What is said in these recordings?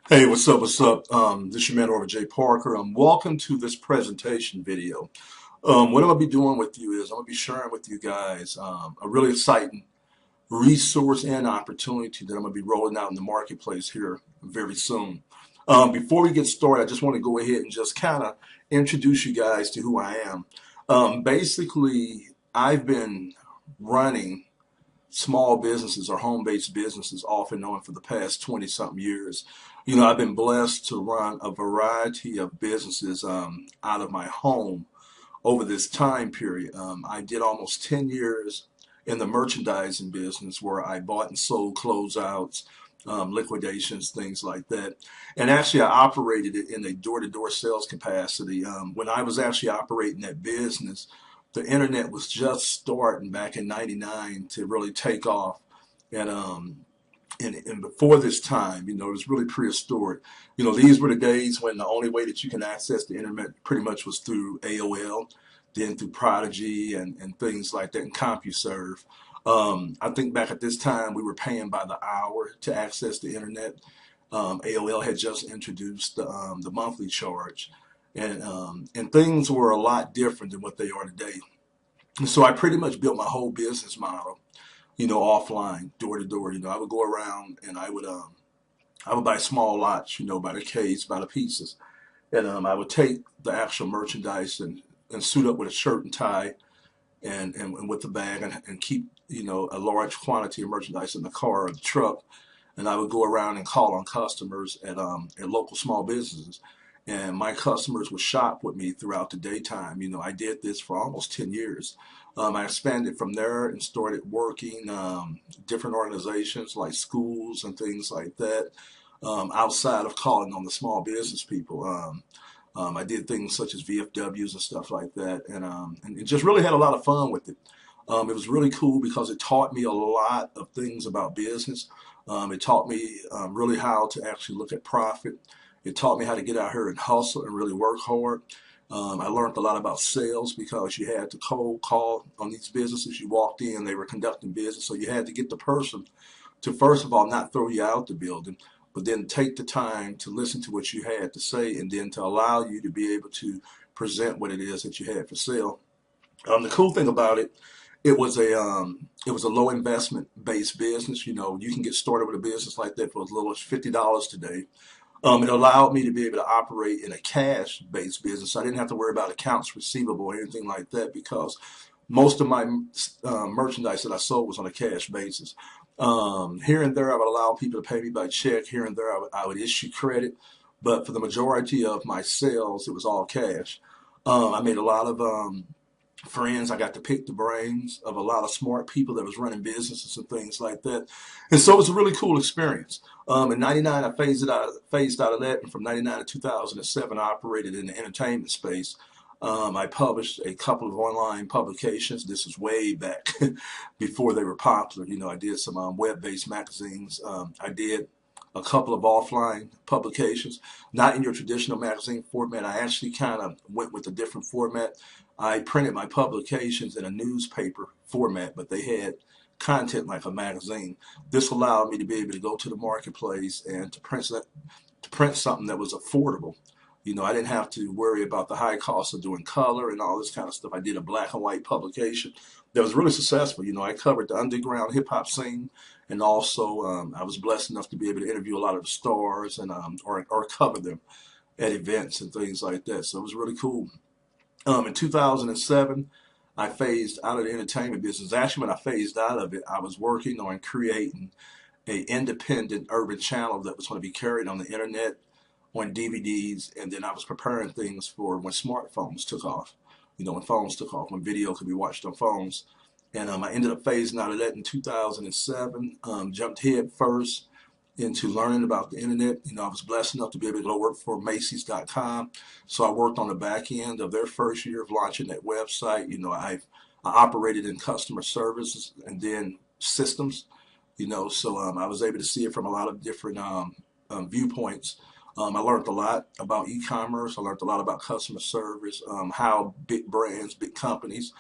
Hey, what's up? What's up? This is your man over Jay Parker. Welcome to this presentation video. What I'm gonna be doing with you is I'm gonna be sharing with you guys a really exciting resource and opportunity that I'm gonna be rolling out in the marketplace here very soon. Before we get started, I just want to go ahead and just kind of introduce you guys to who I am. Basically, I've been running small businesses or home-based businesses off and on for the past 20 something years. I've been blessed to run a variety of businesses out of my home over this time period. I did almost 10 years in the merchandising business where I bought and sold closeouts, liquidations, things like that. And actually, I operated it in a door-to-door sales capacity. When I was actually operating that business, the internet was just starting back in '99 to really take off. And and before this time, it was really prehistoric. These were the days when the only way that you can access the internet pretty much was through AOL, then through Prodigy and things like that, and CompuServe. I think back at this time, we were paying by the hour to access the internet. AOL had just introduced the monthly charge, and things were a lot different than what they are today. And so I pretty much built my whole business model, offline, door to door. I would go around and I would buy small lots, by the case, by the pieces. And I would take the actual merchandise and suit up with a shirt and tie and with the bag and keep, a large quantity of merchandise in the car or the truck. And I would go around and call on customers at local small businesses. And my customers would shop with me throughout the daytime. I did this for almost 10 years. I expanded from there and started working different organizations like schools and things like that, outside of calling on the small business people. I did things such as VFWs and stuff like that, and it just really had a lot of fun with it. It was really cool because it taught me a lot of things about business. It taught me really how to actually look at profit. It taught me how to get out here and hustle and really work hard. I learned a lot about sales because you had to cold call on these businesses. You walked in, they were conducting business, so you had to get the person to first of all not throw you out the building, but then take the time to listen to what you had to say and then to allow you to be able to present what it is that you had for sale. The cool thing about it, it was a low investment based business. You can get started with a business like that for as little as $50 today. It allowed me to be able to operate in a cash based business. So I didn't have to worry about accounts receivable or anything like that because most of my merchandise that I sold was on a cash basis. Here and there, I would allow people to pay me by check. Here and there, I would issue credit. But for the majority of my sales, it was all cash. I made a lot of friends. I got to pick the brains of a lot of smart people that was running businesses and things like that. And so it was a really cool experience. In '99, I phased out of that, and from '99 to 2007, I operated in the entertainment space. I published a couple of online publications. This is way back before they were popular. I did some web-based magazines. I did a couple of offline publications, not in your traditional magazine format. I actually kind of went with a different format. I printed my publications in a newspaper format, but they had content like a magazine. This allowed me to be able to go to the marketplace and to print something that was affordable. I didn't have to worry about the high cost of doing color and all this kind of stuff. I did a black and white publication that was really successful. I covered the underground hip hop scene, and also I was blessed enough to be able to interview a lot of the stars and or cover them at events and things like that. So it was really cool. In 2007, I phased out of the entertainment business. Actually, when I phased out of it, I was working on creating a independent urban channel that was going to be carried on the internet, on DVDs, and then I was preparing things for when smartphones took off. When phones took off, when video could be watched on phones. And I ended up phasing out of that in 2007. Jumped head first into learning about the internet. I was blessed enough to be able to go work for Macy's.com. So I worked on the back end of their first year of launching that website. I operated in customer services and then systems. So I was able to see it from a lot of different viewpoints. I learned a lot about e-commerce. I learned a lot about customer service, how big brands, big companies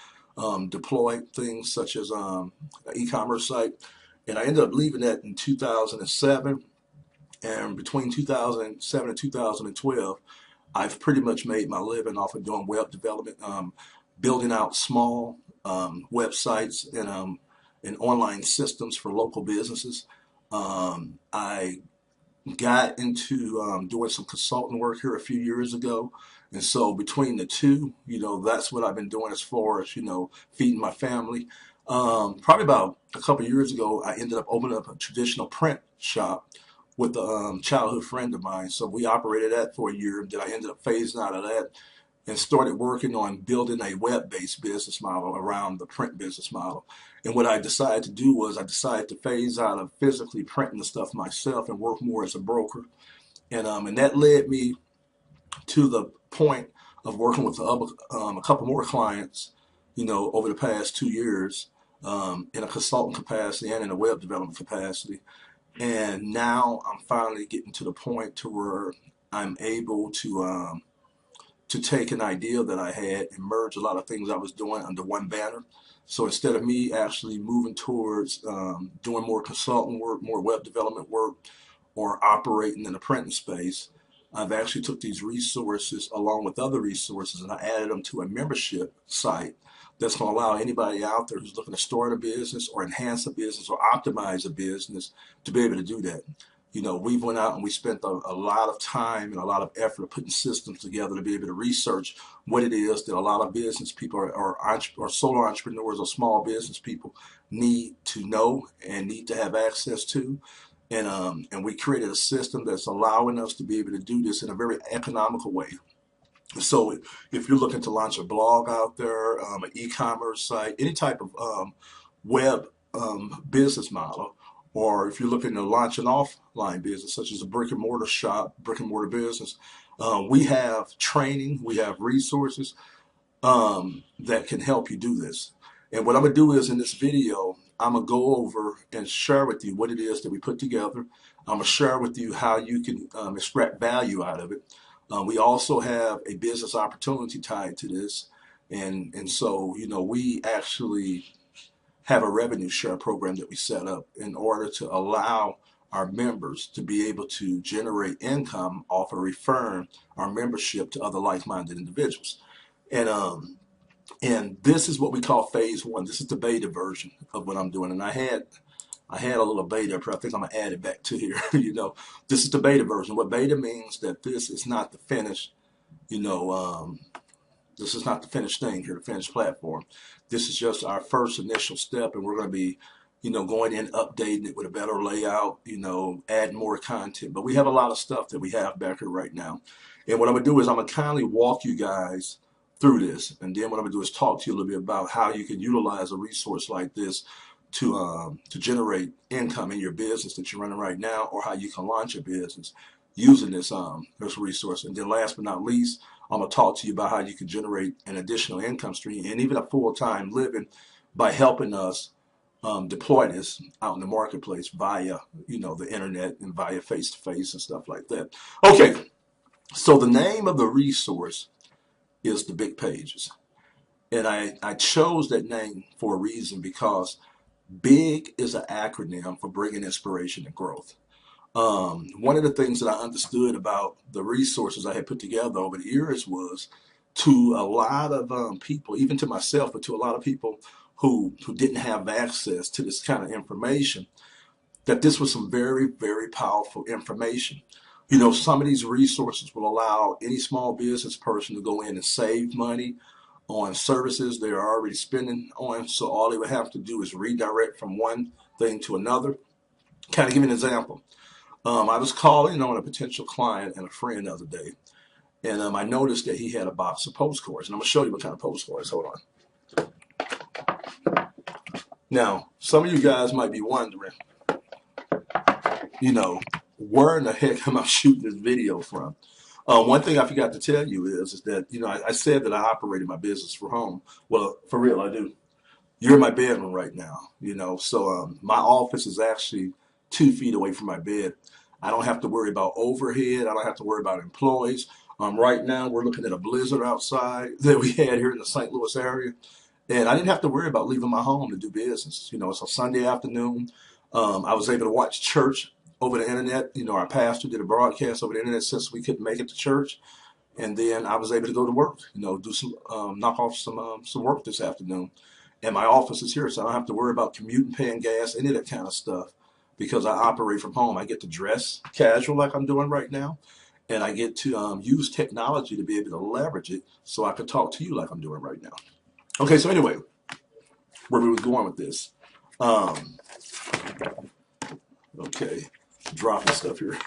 deploy things such as an e-commerce site. And I ended up leaving that in 2007 And between 2007 and 2012, I've pretty much made my living off of doing web development, building out small websites and online systems for local businesses. I got into doing some consulting work here a few years ago. And so between the two, that's what I've been doing as far as, feeding my family. Probably about a couple of years ago, I ended up opening up a traditional print shop with a childhood friend of mine. So we operated that for a year. Then I ended up phasing out of that and started working on building a web-based business model around the print business model. And what I decided to do was I decided to phase out of physically printing the stuff myself and work more as a broker. And that led me to the point of working with a couple more clients, over the past 2 years, in a consultant capacity and in a web development capacity. And now I'm finally getting to the point to where I'm able to take an idea that I had and merge a lot of things I was doing under one banner. So instead of me actually moving towards doing more consulting work, more web development work, or operating in the printing space, I've actually took these resources along with other resources and I added them to a membership site that's going to allow anybody out there who's looking to start a business or enhance a business or optimize a business to be able to do that. We went out and we spent a lot of time and a lot of effort putting systems together to be able to research what it is that a lot of business people or solo entrepreneurs or small business people need to know and need to have access to. And we created a system that's allowing us to be able to do this in a very economical way. So if you're looking to launch a blog out there, an e-commerce site, any type of web business model, or if you're looking to launch an offline business, such as a brick and mortar shop, brick and mortar business, we have training, we have resources that can help you do this. And what I'm gonna do is in this video, I'm gonna go over and share with you what it is that we put together. I'm gonna share with you how you can extract value out of it. We also have a business opportunity tied to this. And so, we actually have a revenue share program that we set up in order to allow our members to be able to generate income off of referring our membership to other like-minded individuals. And this is what we call phase one. This is the beta version of what I'm doing. And I had a little beta, but I think I'm gonna add it back to here. This is the beta version. What beta means that this is not the finished, this is not the finished thing here, the finished platform. This is just our first initial step, and we're going to be, going in, updating it with a better layout, adding more content. But we have a lot of stuff that we have back here right now. And what I'm going to do is I'm going to kindly walk you guys through this. And then what I'm going to do is talk to you a little bit about how you can utilize a resource like this to generate income in your business that you're running right now, or how you can launch a business using this resource. And then last but not least, I'm going to talk to you about how you can generate an additional income stream and even a full-time living by helping us deploy this out in the marketplace via, the internet and via face-to-face and stuff like that. Okay, so the name of the resource is the Big Pages. And I chose that name for a reason, because BIG is an acronym for bringing inspiration and growth. One of the things that I understood about the resources I had put together over the years was, to a lot of people, even to myself, but to a lot of people who didn't have access to this kind of information, that this was some very, very powerful information. Some of these resources will allow any small business person to go in and save money on services they're already spending on. So all they would have to do is redirect from one thing to another. Kind of give you an example. I was calling on a potential client and a friend the other day, and I noticed that he had a box of postcards. And I'm going to show you what kind of postcards. Hold on. Now, some of you guys might be wondering, where in the heck am I shooting this video from? One thing I forgot to tell you is that, I said that I operated my business from home. Well, for real, I do. You're in my bedroom right now, so my office is actually 2 feet away from my bed. I don't have to worry about overhead. I don't have to worry about employees. Right now, we're looking at a blizzard outside that we had here in the St. Louis area. And I didn't have to worry about leaving my home to do business. It's a Sunday afternoon. I was able to watch church over the internet. Our pastor did a broadcast over the internet since we couldn't make it to church. And then I was able to go to work, do some, knock off some work this afternoon. And my office is here, so I don't have to worry about commuting, paying gas, any of that kind of stuff, because I operate from home. I get to dress casual like I'm doing right now, and I get to use technology to be able to leverage it so I can talk to you like I'm doing right now. Okay, so anyway, where we was going with this. Okay, dropping stuff here.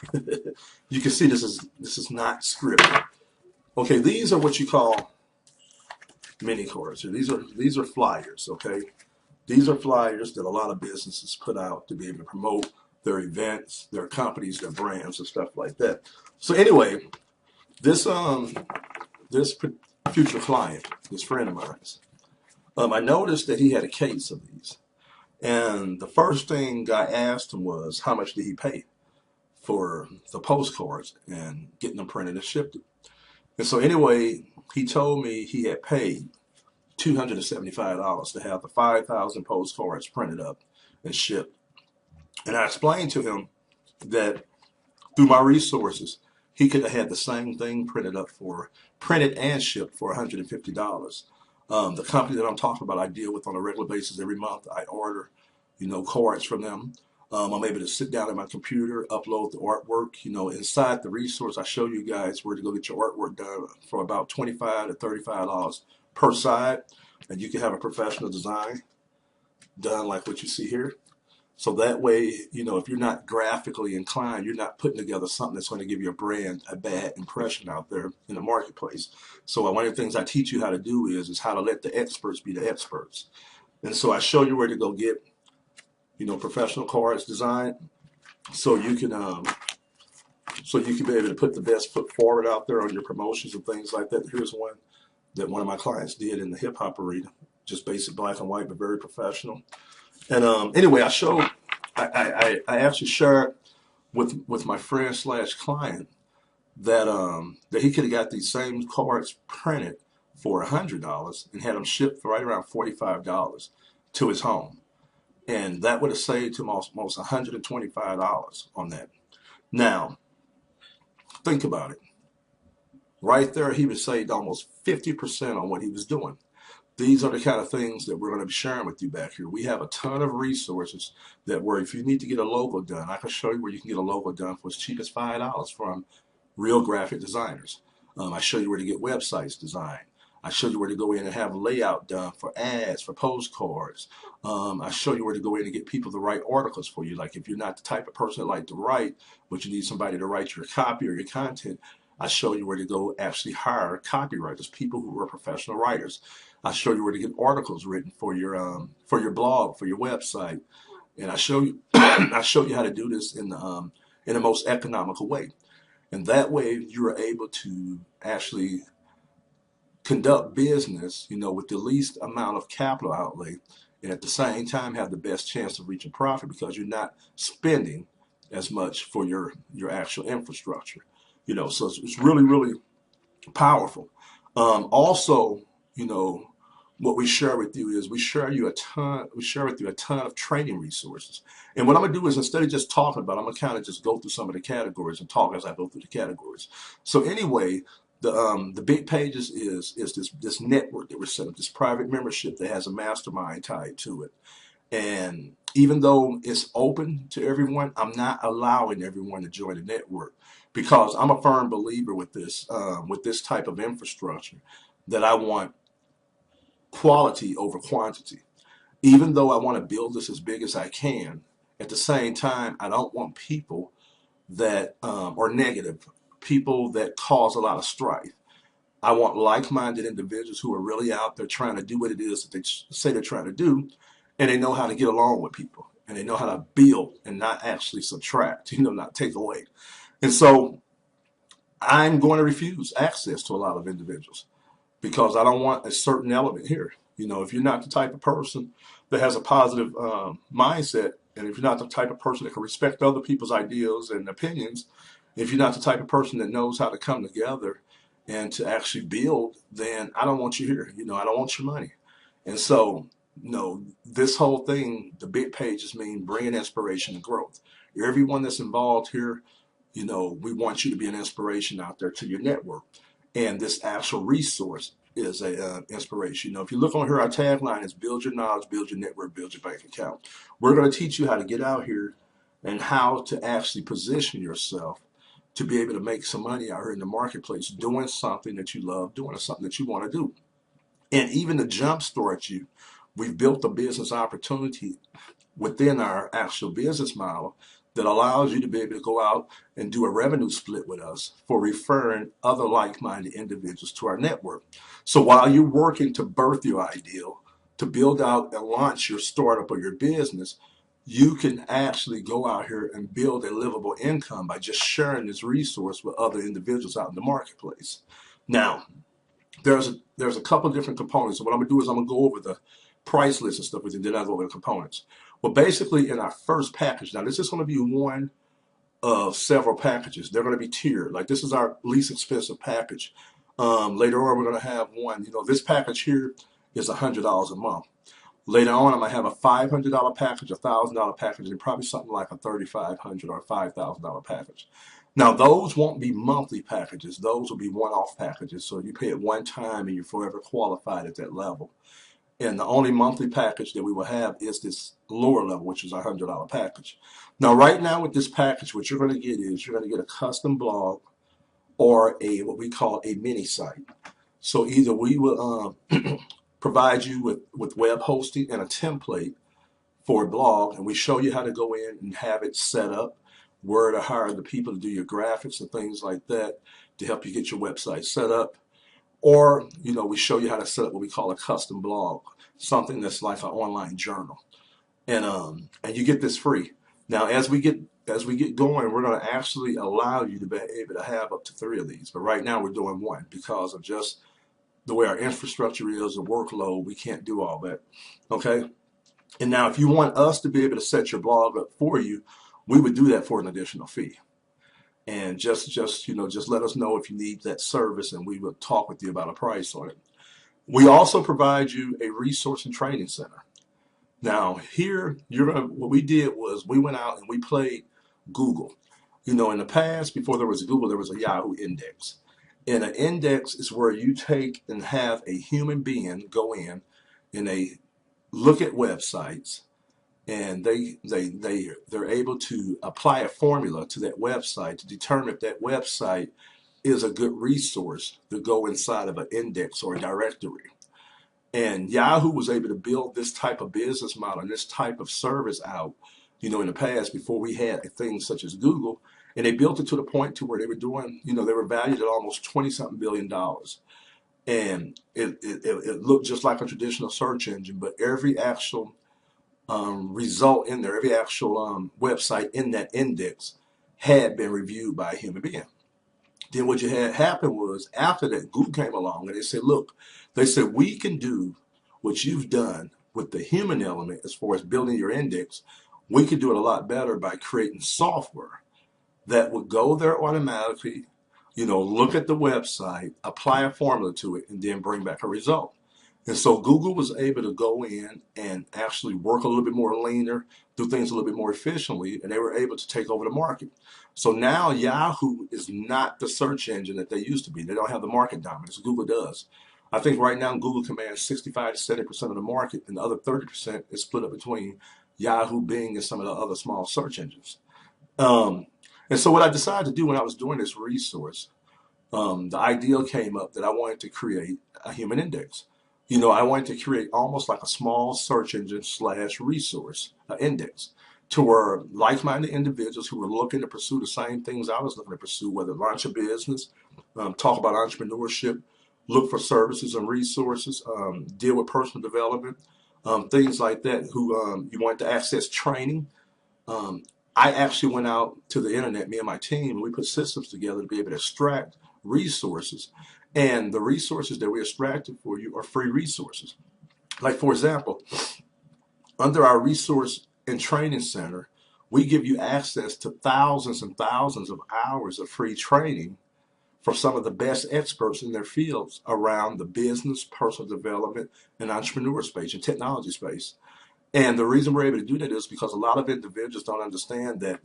You can see this is not scripted. Okay, these are what you call mini cards. These are flyers. Okay, these are flyers that a lot of businesses put out to be able to promote their events, their companies, their brands, and stuff like that. So anyway, this future client, this friend of mine, I noticed that he had a case of these, and the first thing I asked him was, how much did he pay for the postcards and getting them printed and shipped? And so anyway, he told me he had paid $275 to have the 5,000 postcards printed up and shipped. And I explained to him that through my resources, he could have had the same thing printed and shipped for $150. The company that I'm talking about, I deal with on a regular basis every month. I order, cards from them. I'm able to sit down at my computer, upload the artwork. Inside the resource, I show you guys where to go get your artwork done for about $25 to $35 per side. And you can have a professional design done like what you see here. So that way, if you're not graphically inclined, you're not putting together something that's going to give your brand a bad impression out there in the marketplace. So one of the things I teach you how to do is how to let the experts be the experts. And so I show you where to go get, professional cards designed, so you can be able to put the best foot forward out there on your promotions and things like that. Here's one that one of my clients did in the hip hop arena, just basic black and white, but very professional. And anyway, I actually shared with my friend / client that he could have got these same cards printed for $100 and had them shipped for right around $45 to his home. And that would have saved him almost $125 on that. Now, think about it. Right there, he was saved almost 50% on what he was doing. These are the kind of things that we're going to be sharing with you back here. We have a ton of resources that where if you need to get a logo done, I can show you where you can get a logo done for as cheap as $5 from real graphic designers. I show you where to get websites designed. I show you where to go in and have layout done for ads, for postcards. I show you where to go in and get people to write articles for you. Like if you're not the type of person that like to write, but you need somebody to write your copy or your content, I show you where to go actually hire copywriters, people who are professional writers. I show you where to get articles written for your blog, for your website, and I show you I show you how to do this in the most economical way, and that way you are able to actually conduct business, with the least amount of capital outlay, and at the same time have the best chance of reaching profit because you're not spending as much for your actual infrastructure. So it's really, really powerful. Also, what we share with you is we share with you a ton of training resources. And what I'm gonna do is instead of just talking about it, I'm gonna kind of just go through some of the categories and talk as I go through the categories. So anyway, the big pages is this network that we're setting up, this private membership that has a mastermind tied to it. And even though it's open to everyone, I'm not allowing everyone to join the network because I'm a firm believer with this type of infrastructure that I want quality over quantity. Even though I want to build this as big as I can, at the same time, I don't want people that are negative, people that cause a lot of strife. I want like-minded individuals who are really out there trying to do what it is that they say they're trying to do, and they know how to get along with people, and they know how to build and not actually subtract, not take away. And so I'm going to refuse access to a lot of individuals because I don't want a certain element here. If you're not the type of person that has a positive mindset, and if you're not the type of person that can respect other people's ideas and opinions, if you're not the type of person that knows how to come together and to actually build, then I don't want you here. I don't want your money. And so, this whole thing, the big pages mean bringing inspiration and growth. Everyone that's involved here, we want you to be an inspiration out there to your network. And this actual resource is a inspiration. If you look on here, our tagline is build your knowledge, build your network, build your bank account. We're going to teach you how to get out here and how to actually position yourself to be able to make some money out here in the marketplace, doing something that you love, doing something that you want to do. And even to jumpstart you, we've built a business opportunity within our actual business model that allows you to be able to go out and do a revenue split with us for referring other like-minded individuals to our network. So while you're working to birth your ideal, to build out and launch your startup or your business, you can actually go out here and build a livable income by just sharing this resource with other individuals out in the marketplace. Now, there's a couple of different components. So what I'm gonna do is I'm gonna go over the price list and stuff with you, then I'll go over the components. Well, basically in our first package, now this is gonna be one of several packages. They're gonna be tiered. Like this is our least expensive package. Later on, we're gonna have one, this package here is $100 a month. Later on, I'm gonna have a $500 package, a $1,000 package, and probably something like a $3,500 or $5,000 package. Now, those won't be monthly packages. Those will be one-off packages. So you pay it one time and you're forever qualified at that level. And the only monthly package that we will have is this lower level, which is a $100 package. Now, right now with this package, what you're going to get is you're going to get a custom blog or what we call a mini site. So either we will provide you with web hosting and a template for a blog, and we show you how to go in and have it set up, where to hire the people to do your graphics and things like that to help you get your website set up. Or, we show you how to set up what we call a custom blog, something that's like an online journal. And you get this free. Now, as we get going, we're going to actually allow you to be able to have up to 3 of these. But right now we're doing 1 because of just the way our infrastructure is, the workload, we can't do all that. Okay? And now if you want us to be able to set your blog up for you, we would do that for an additional fee. And just let us know if you need that service and we will talk with you about a price on it. We also provide you a resource and training center. Now here, what we did was we went out and we played Google. In the past, before there was Google, there was a Yahoo index. And an index is where you take and have a human being go in and they look at websites, and they're able to apply a formula to that website to determine if that website is a good resource to go inside of an index or a directory. And Yahoo was able to build this type of business model and this type of service out, in the past before we had things such as Google. And they built it to the point to where they were doing, they were valued at almost $20-something billion. And it looked just like a traditional search engine, but every actual result in there, every actual website in that index had been reviewed by a human being. Then what you had happen was after that, Google came along and they said, look, we can do what you've done with the human element as far as building your index. We could do it a lot better by creating software that would go there automatically, look at the website, apply a formula to it, and then bring back a result. And so Google was able to go in and actually work a little bit more leaner, do things a little bit more efficiently, and they were able to take over the market. So now Yahoo is not the search engine that they used to be. They don't have the market dominance. Google does. I think right now Google commands 65 to 70% of the market, and the other 30% is split up between Yahoo, Bing, and some of the other small search engines. And so what I decided to do when I was doing this resource, the ideal came up that I wanted to create a human index. I wanted to create almost like a small search engine / resource index to where like-minded individuals who were looking to pursue the same things I was looking to pursue, whether launch a business, talk about entrepreneurship, look for services and resources, deal with personal development, things like that, who you wanted to access training. I actually went out to the internet, me and my team, and we put systems together to be able to extract resources. And the resources that we extracted for you are free resources. Like, for example, under our resource and training center, we give you access to thousands and thousands of hours of free training from some of the best experts in their fields around the business, personal development, and entrepreneur space and technology space. And the reason we're able to do that is because a lot of individuals don't understand that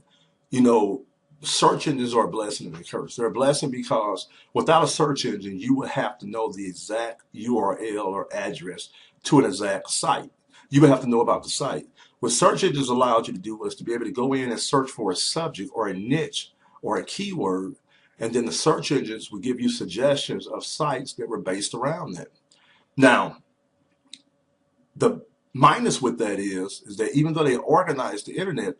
You know, search engines are a blessing and a curse. They're a blessing because without a search engine, you would have to know the exact URL or address to an exact site. You would have to know about the site. What search engines allowed you to do was to be able to go in and search for a subject or a niche or a keyword, and then the search engines would give you suggestions of sites that were based around that. Now, the minus with that is that even though they organize the internet,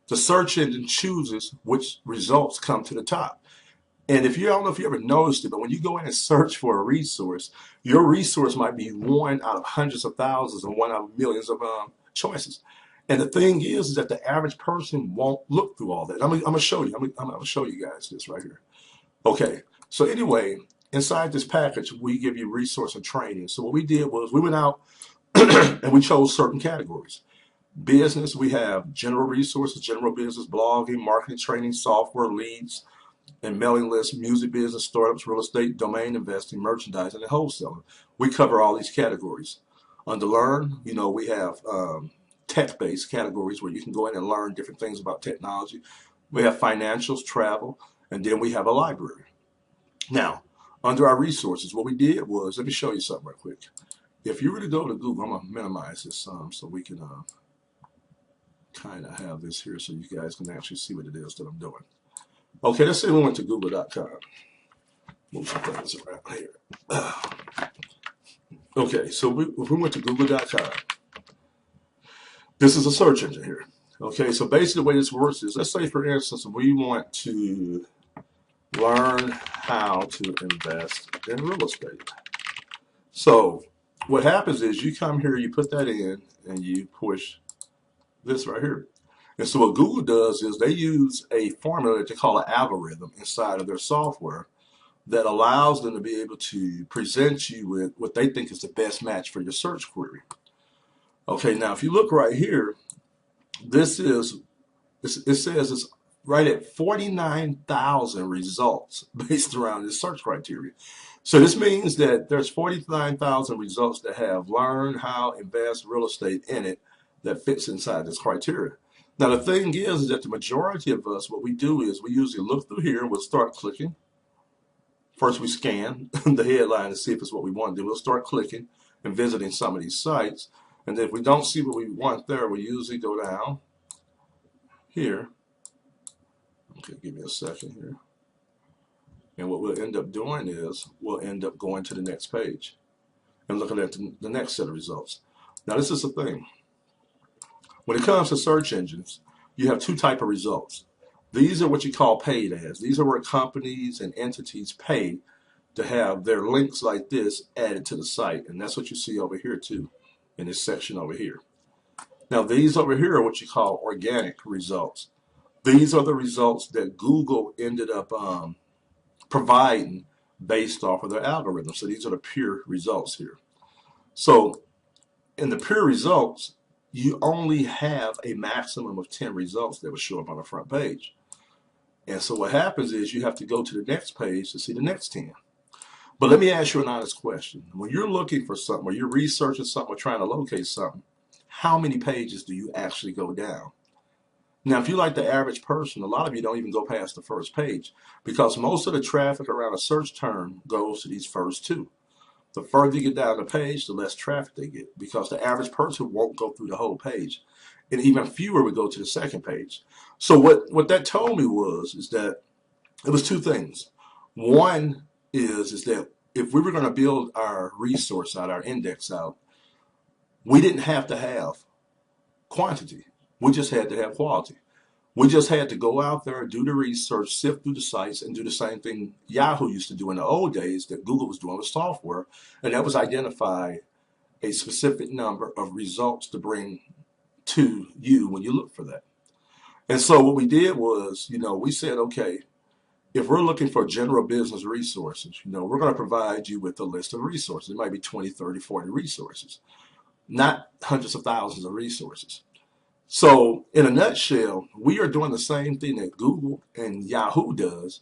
the search engine chooses which results come to the top. And if you, I don't know if you ever noticed it, but when you go in and search for a resource, your resource might be one out of hundreds of thousands and one out of millions of choices. And the thing is that the average person won't look through all that. I'm gonna show you. I'm gonna show you guys this right here. Okay. So anyway, inside this package, we give you resource and training. So what we did was we went out and we chose certain categories. Business, we have general resources, general business, blogging, marketing, training, software, leads, and mailing lists, music business, startups, real estate, domain investing, merchandising, and wholesaling. We cover all these categories. Under Learn, you know, we have tech-based categories where you can go in and learn different things about technology. We have financials, travel, and then we have a library. Now, under our resources, what we did was, let me show you something real quick. If you really go to Google, I'm going to minimize this some so we can kind of have this here so you guys can actually see what it is that I'm doing. Okay, let's say we went to google.com. Move some things around here. Okay, so if we went to google.com, this is a search engine here. Okay, so basically the way this works is, let's say for instance, we want to learn how to invest in real estate. So what happens is you come here, you put that in, and you push this right here. And so what Google does is they use a formula that they call an algorithm inside of their software that allows them to be able to present you with what they think is the best match for your search query. Okay, now if you look right here, this is, it says it's right at 49,000 results based around this search criteria. So this means that there's 49,000 results that have learn how invest real estate in it that fits inside this criteria. Now the thing is that the majority of us, what we do is we usually look through here and we'll start clicking. First we scan the headline to see if it's what we want to do. We'll start clicking and visiting some of these sites. And then if we don't see what we want there, we usually go down here. Okay, give me a second here. And what we'll end up doing is we'll end up going to the next page and looking at the next set of results. Now this is the thing. When it comes to search engines, you have two types of results. These are what you call paid ads. These are where companies and entities pay to have their links like this added to the site. And that's what you see over here too, in this section over here. Now these over here are what you call organic results. These are the results that Google ended up providing based off of their algorithm. So these are the pure results here. So in the pure results, you only have a maximum of 10 results that will show up on the front page. And so what happens is you have to go to the next page to see the next 10. But let me ask you an honest question. When you're looking for something, or you're researching something, or trying to locate something, how many pages do you actually go down? Now, if you're like the average person, a lot of you don't even go past the first page because most of the traffic around a search term goes to these first two. The further you get down the page, the less traffic they get because the average person won't go through the whole page. And even fewer would go to the second page. So what that told me is that it was two things. One is that if we were going to build our resource out, our index out, we didn't have to have quantity. We just had to have quality. We just had to go out there, do the research, sift through the sites, and do the same thing Yahoo used to do in the old days that Google was doing with software, and that was identify a specific number of results to bring to you when you look for that. And so what we did was, we said, okay, if we're looking for general business resources, we're going to provide you with a list of resources. It might be 20, 30, 40 resources, not hundreds of thousands of resources. So in a nutshell, we are doing the same thing that Google and Yahoo does,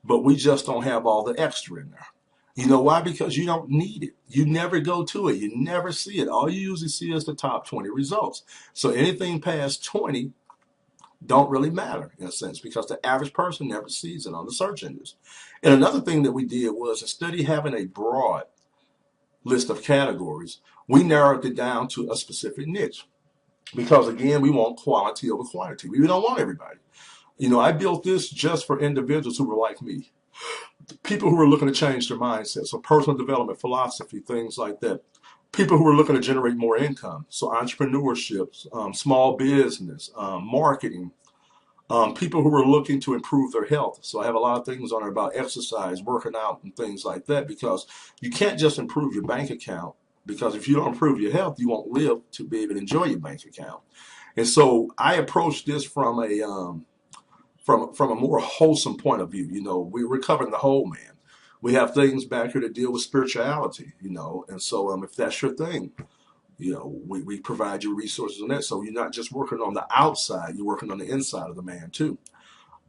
but we just don't have all the extra in there. You know why? Because you don't need it. You never go to it. You never see it. All you usually see is the top 20 results. So anything past 20, don't really matter in a sense because the average person never sees it on the search engines. And another thing that we did was instead of having a broad list of categories, we narrowed it down to a specific niche because again, we want quality over quantity. We don't want everybody. I built this just for individuals who were like me, people who were looking to change their mindset. So personal development, philosophy, things like that. People who were looking to generate more income. So entrepreneurship, small business, marketing, people who were looking to improve their health. So I have a lot of things on there about exercise, working out, and things like that because you can't just improve your bank account because if you don't improve your health, you won't live to be able to enjoy your bank account. And so I approached this from a more wholesome point of view. We're covering the whole man. We have things back here to deal with spirituality, and so if that's your thing, we provide you resources on that. So you're not just working on the outside, you're working on the inside of the man too.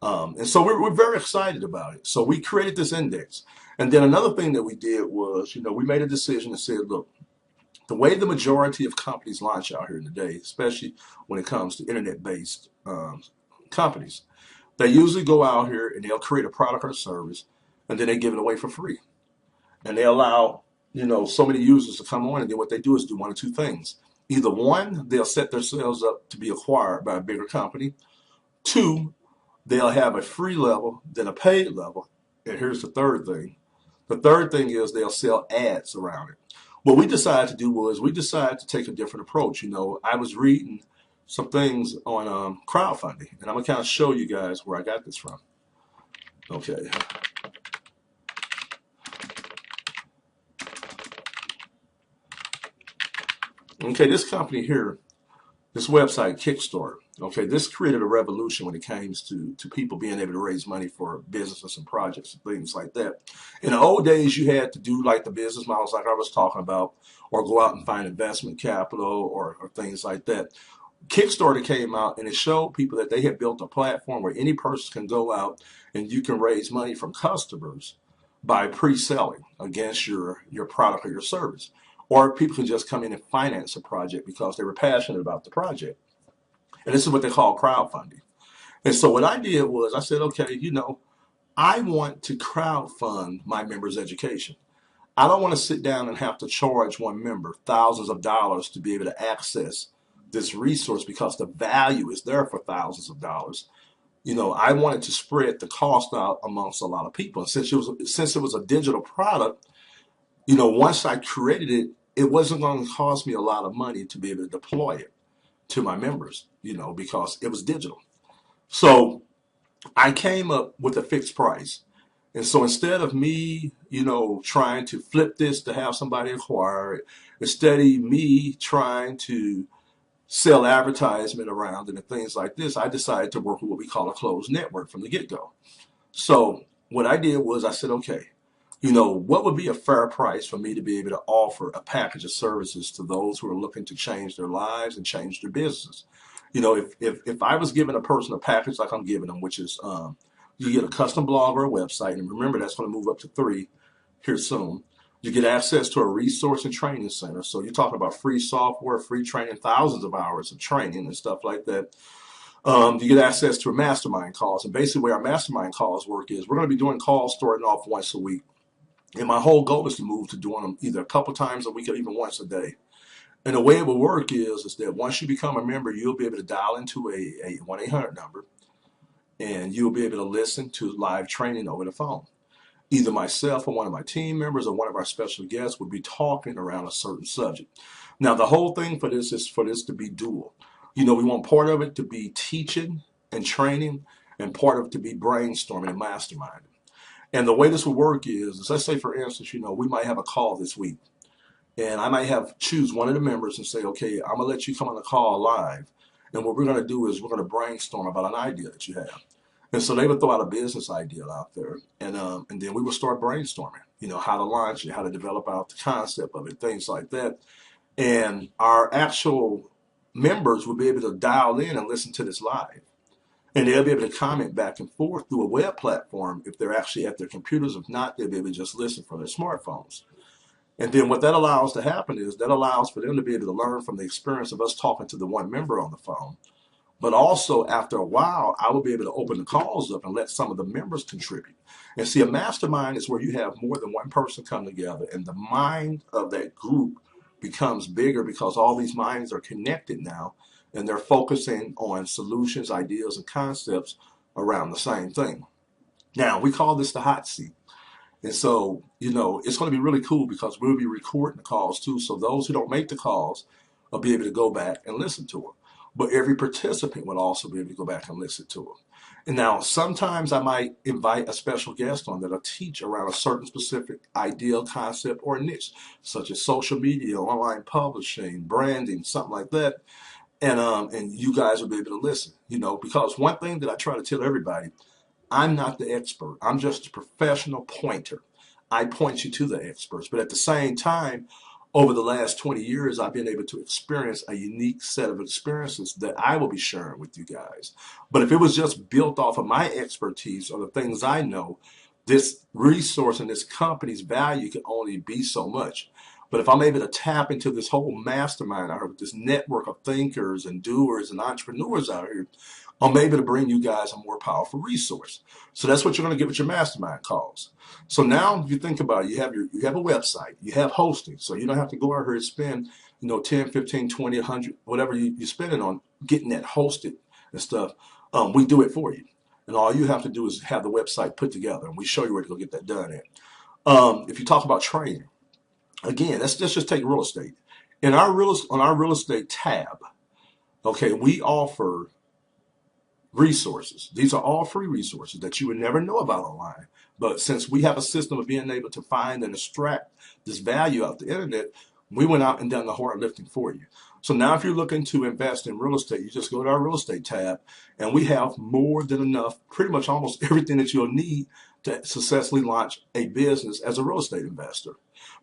And so we're very excited about it. So we created this index. And then another thing that we did was, we made a decision and said, look, the way the majority of companies launch out here today, especially when it comes to internet-based companies, they usually go out here and they'll create a product or service and then they give it away for free. And they allow, so many users to come on and then what they do is do one of two things. Either one, they'll set themselves up to be acquired by a bigger company. Two, they'll have a free level, then a paid level. And here's the third thing. The third thing is they'll sell ads around it. What we decided to do was we decided to take a different approach. I was reading some things on crowdfunding, and I'm going to kind of show you guys where I got this from. Okay. Okay, this company here, this website, Kickstarter, okay, this created a revolution when it came to people being able to raise money for businesses and projects and things like that. In the old days, you had to do like the business models like I was talking about, or go out and find investment capital or things like that. Kickstarter came out and it showed people that they had built a platform where any person can go out and you can raise money from customers by pre-selling against your product or your service. Or people can just come in and finance a project because they were passionate about the project. And this is what they call crowdfunding. And so what I did was I said, okay, I want to crowdfund my members' education. I don't want to sit down and have to charge one member thousands of dollars to be able to access this resource because the value is there for thousands of dollars. I wanted to spread the cost out amongst a lot of people. And since it was a digital product, once I created it, it wasn't going to cost me a lot of money to be able to deploy it to my members, because it was digital. So I came up with a fixed price. And so instead of me, trying to flip this to have somebody acquire it, instead of me trying to sell advertisement around it and things like this, I decided to work with what we call a closed network from the get-go. So what I did was I said, okay, what would be a fair price for me to be able to offer a package of services to those who are looking to change their lives and change their business? If I was giving a person a package like I'm giving them, which is you get a custom blog or a website, and remember that's going to move up to 3 here soon. You get access to a resource and training center. So you're talking about free software, free training, thousands of hours of training and stuff like that. You get access to a mastermind calls. And basically where our mastermind calls work is we're going to be doing calls starting off once a week. And my whole goal is to move to doing them either a couple times a week or even once a day. And the way it will work is that once you become a member, you'll be able to dial into a 1-800 number and you'll be able to listen to live training over the phone. Either myself or one of my team members or one of our special guests would be talking around a certain subject. Now, the whole thing for this is for this to be dual. We want part of it to be teaching and training and part of it to be brainstorming and masterminding. And the way this will work is let's say, for instance, we might have a call this week. And I might choose one of the members and say, okay, I'm going to let you come on the call live. And what we're going to do is we're going to brainstorm about an idea that you have. And so they would throw out a business idea out there. And then we would start brainstorming, how to launch it, how to develop out the concept of it, things like that. And our actual members will be able to dial in and listen to this live. And they'll be able to comment back and forth through a web platform if they're actually at their computers. If not, they'll be able to just listen from their smartphones. And then what that allows to happen is that allows for them to be able to learn from the experience of us talking to the one member on the phone, But also, after a while, I will be able to open the calls up and let some of the members contribute. And see, a mastermind is where you have more than one person come together, and the mind of that group becomes bigger because all these minds are connected now, and they're focusing on solutions, ideas, and concepts around the same thing. Now, we call this the hot seat. And so, it's going to be really cool because we'll be recording the calls too. So those who don't make the calls will be able to go back and listen to them. But every participant will also be able to go back and listen to them. And now, sometimes I might invite a special guest on that'll teach around a certain specific ideal concept or niche, such as social media, online publishing, branding, something like that. And you guys will be able to listen, because one thing that I try to tell everybody, I'm not the expert. I'm just a professional pointer. I point you to the experts. But at the same time, over the last 20 years, I've been able to experience a unique set of experiences that I will be sharing with you guys. But if it was just built off of my expertise or the things I know, this resource and this company's value can only be so much. But if I'm able to tap into this whole mastermind out here, with this network of thinkers and doers and entrepreneurs out here, I'm able to bring you guys a more powerful resource. So that's what you're going to get with your mastermind calls. So now if you think about it, you have a website, you have hosting. So you don't have to go out here and spend, 10, 15, 20, 100, whatever you're spending on getting that hosted and stuff. We do it for you. And all you have to do is have the website put together, and we show you where to go get that done at. If you talk about training, again, let's just take real estate. On our real estate tab, okay, we offer resources. These are all free resources that you would never know about online. But since we have a system of being able to find and extract this value out the internet, we went out and done the hard lifting for you. So now if you're looking to invest in real estate, you just go to our real estate tab, and we have more than enough, pretty much almost everything that you'll need to successfully launch a business as a real estate investor.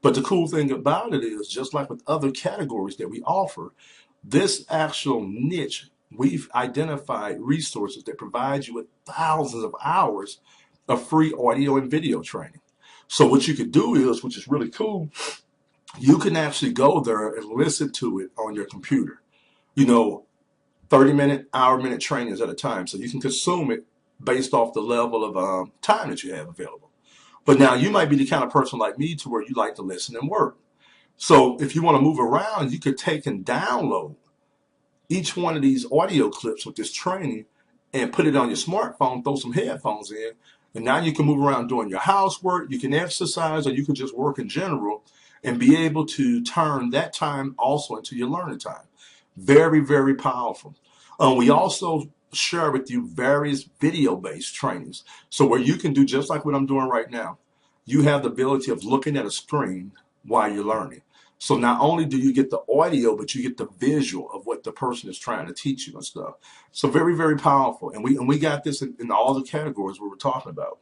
But the cool thing about it is, just like with other categories that we offer, this actual niche, we've identified resources that provide you with thousands of hours of free audio and video training. So what you could do is, which is really cool, you can actually go there and listen to it on your computer. 30-minute, hour-minute trainings at a time. So you can consume it based off the level of time that you have available. But now you might be the kind of person like me to where you like to listen and work. So if you want to move around, you could take and download each one of these audio clips with this training and put it on your smartphone, throw some headphones in, and now you can move around doing your housework, you can exercise, or you can just work in general and be able to turn that time also into your learning time. Very, very powerful. We also share with you various video-based trainings. So where you can do just like what I'm doing right now, you have the ability of looking at a screen while you're learning. So not only do you get the audio, but you get the visual of what the person is trying to teach you and stuff. So very, very powerful. And we got this in all the categories we were talking about.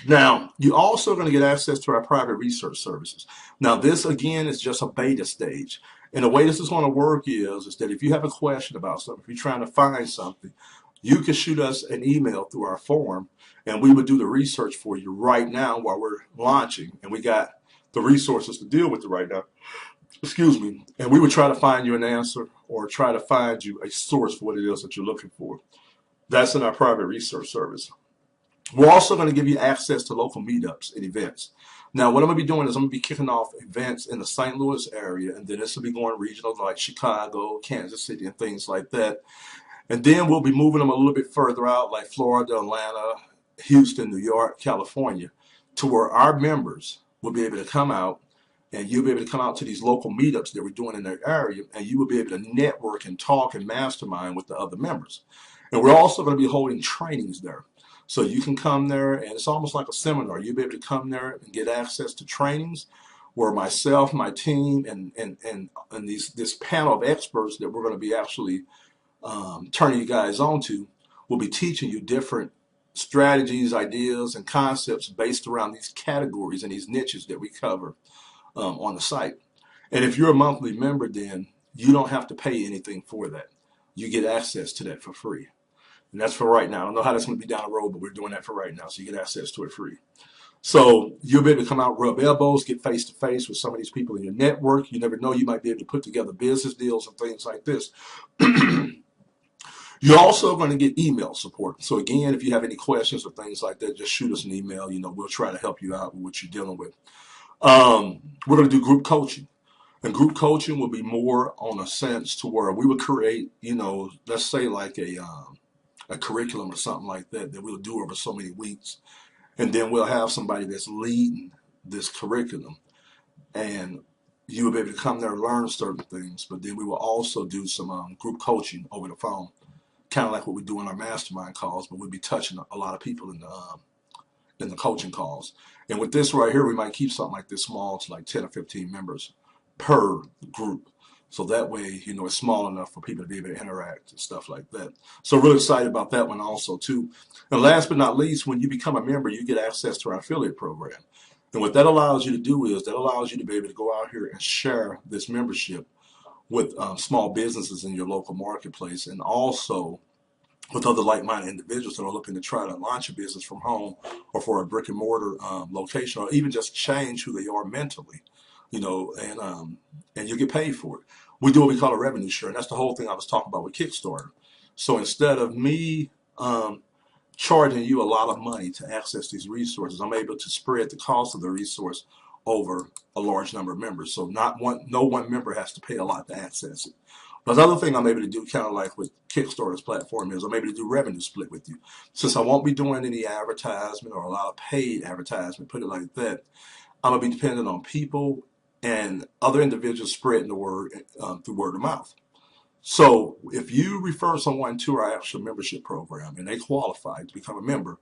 Now, you're also going to get access to our private research services. Now, this, again, is just a beta stage. And the way this is going to work is that if you have a question about something, if you're trying to find something, you can shoot us an email through our form, and we would do the research for you right now while we're launching. And we got the resources to deal with it right now. Excuse me. And we would try to find you an answer or try to find you a source for what it is that you're looking for. That's in our private research service. We're also going to give you access to local meetups and events. Now, what I'm going to be doing is I'm going to be kicking off events in the St. Louis area, and then this will be going regional like Chicago, Kansas City, and things like that. And then we'll be moving them a little bit further out like Florida, Atlanta, Houston, New York, California, to where our members will be able to come out, and you'll be able to come out to these local meetups that we're doing in their area, and you will be able to network and talk and mastermind with the other members. And we're also going to be holding trainings there. So you can come there, and it's almost like a seminar. You'll be able to come there and get access to trainings where myself, my team, and this panel of experts that we're going to be actually turning you guys on to will be teaching you different strategies, ideas, and concepts based around these categories and these niches that we cover on the site. And if you're a monthly member, then you don't have to pay anything for that. You get access to that for free. And that's for right now. I don't know how that's going to be down the road, but we're doing that for right now. So you get access to it free. So you'll be able to come out, rub elbows, get face to face with some of these people in your network. You never know, you might be able to put together business deals and things like this. You're also going to get email support. So again, if you have any questions or things like that, just shoot us an email. We'll try to help you out with what you're dealing with. We're going to do group coaching. And group coaching will be more on a sense to where we would create, let's say like a curriculum or something like that we'll do over so many weeks. And then we'll have somebody that's leading this curriculum. And you will be able to come there and learn certain things. But then we will also do some group coaching over the phone, kind of like what we do in our mastermind calls, but we'll be touching a lot of people in the coaching calls. And with this right here, we might keep something like this small to like 10 or 15 members per group. So that way, it's small enough for people to be able to interact and stuff like that. So really excited about that one also too. And last but not least, when you become a member, you get access to our affiliate program. And what that allows you to do is that allows you to be able to go out here and share this membership with small businesses in your local marketplace, and also with other like-minded individuals that are looking to try to launch a business from home or for a brick and mortar location, or even just change who they are mentally, and you get paid for it. We do what we call a revenue share, and that's the whole thing I was talking about with Kickstarter. So instead of me charging you a lot of money to access these resources, I'm able to spread the cost of the resource over a large number of members. So no one member has to pay a lot to access it. But the other thing I'm able to do, kind of like with Kickstarter's platform, is I'm able to do revenue split with you. Since I won't be doing any advertisement or a lot of paid advertisement, put it like that, I'm going to be dependent on people and other individuals spreading the word through word of mouth. So if you refer someone to our actual membership program and they qualify to become a member,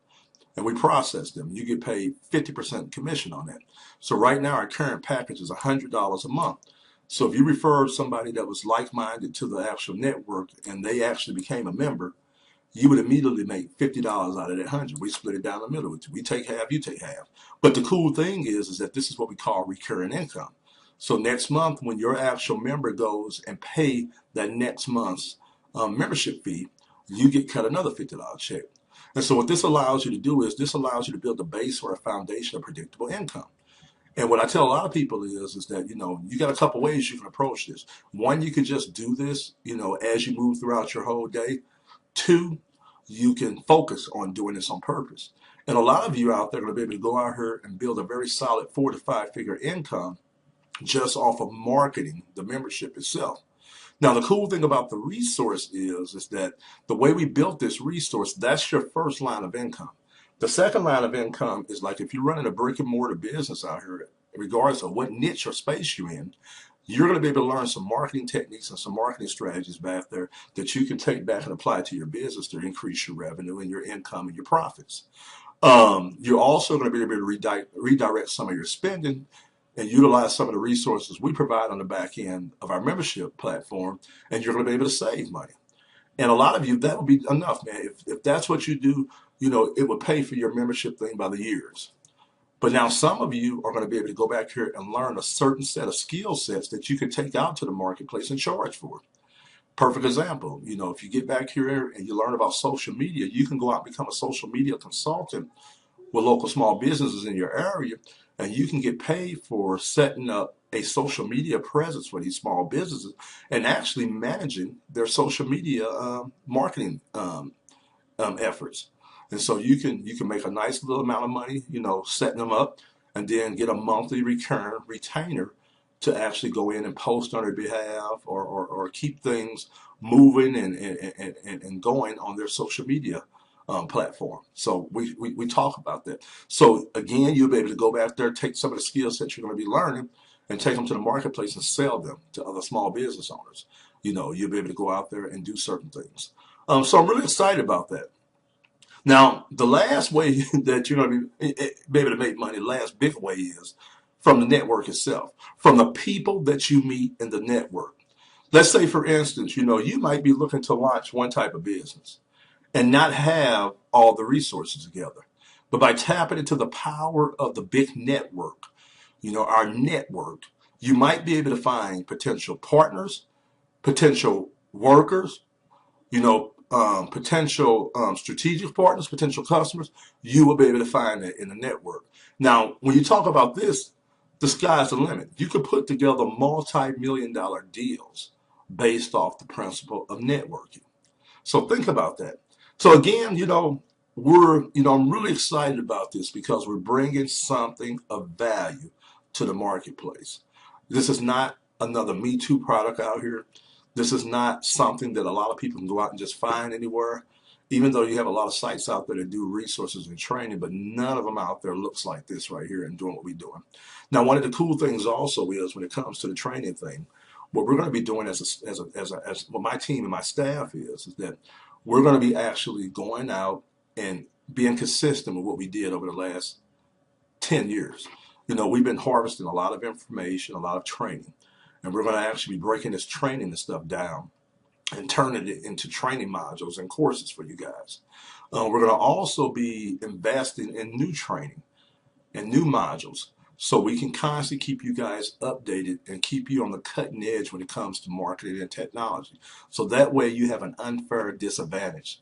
and we process them, you get paid 50% commission on that. So right now our current package is $100 a month. So if you refer somebody that was like-minded to the actual network and they actually became a member, you would immediately make $50 out of that 100. We split it down the middle with you. We take half, you take half. But the cool thing is that this is what we call recurring income. So next month, when your actual member goes and pay that next month's membership fee, you get cut another $50 check. And so what this allows you to do is this allows you to build a base or a foundation of predictable income. And what I tell a lot of people is that, you got a couple ways you can approach this. One, you can just do this, as you move throughout your whole day. Two, you can focus on doing this on purpose. And a lot of you out there are going to be able to go out here and build a very solid 4 to 5 figure income just off of marketing the membership itself. Now, the cool thing about the resource is that the way we built this resource, that's your first line of income. The second line of income is like if you're running a brick and mortar business out here, regardless of what niche or space you're in, you're going to be able to learn some marketing techniques and some marketing strategies back there that you can take back and apply to your business to increase your revenue and your income and your profits. You're also going to be able to redirect some of your spending and utilize some of the resources we provide on the back end of our membership platform, and you're going to be able to save money. And a lot of you, that would be enough, man. If that's what you do, it would pay for your membership thing by the years. But now some of you are going to be able to go back here and learn a certain set of skill sets that you can take out to the marketplace and charge for. Perfect example, if you get back here and you learn about social media, you can go out and become a social media consultant with local small businesses in your area, and you can get paid for setting up a social media presence for these small businesses and actually managing their social media marketing efforts. And so you can make a nice little amount of money, setting them up, and then get a monthly recurring retainer to actually go in and post on their behalf or keep things moving and going on their social media platform. So we talk about that. So again, you'll be able to go back there, take some of the skill sets you're going to be learning and take them to the marketplace and sell them to other small business owners. You'll be able to go out there and do certain things. So I'm really excited about that. Now, the last way that you're going to be able to make money, the last big way is from the network itself, from the people that you meet in the network. Let's say, for instance, you might be looking to launch one type of business and not have all the resources together. But by tapping into the power of the big network, our network, you might be able to find potential partners, potential workers, potential strategic partners, potential customers. You will be able to find that in the network. Now, when you talk about this, the sky's the limit. You could put together multi-million-dollar deals based off the principle of networking. So think about that. So again, I'm really excited about this because we're bringing something of value to the marketplace. This is not another Me Too product out here. This is not something that a lot of people can go out and just find anywhere, even though you have a lot of sites out there that do resources and training, but none of them out there looks like this right here and doing what we're doing. Now, one of the cool things also is when it comes to the training thing, what we're going to be doing as what my team and my staff is that we're going to be actually going out and being consistent with what we did over the last 10 years. We've been harvesting a lot of information, a lot of training, and we're going to actually be breaking this training and stuff down and turning it into training modules and courses for you guys. We're going to also be investing in new training and new modules so we can constantly keep you guys updated and keep you on the cutting edge when it comes to marketing and technology. So that way you have an unfair advantage,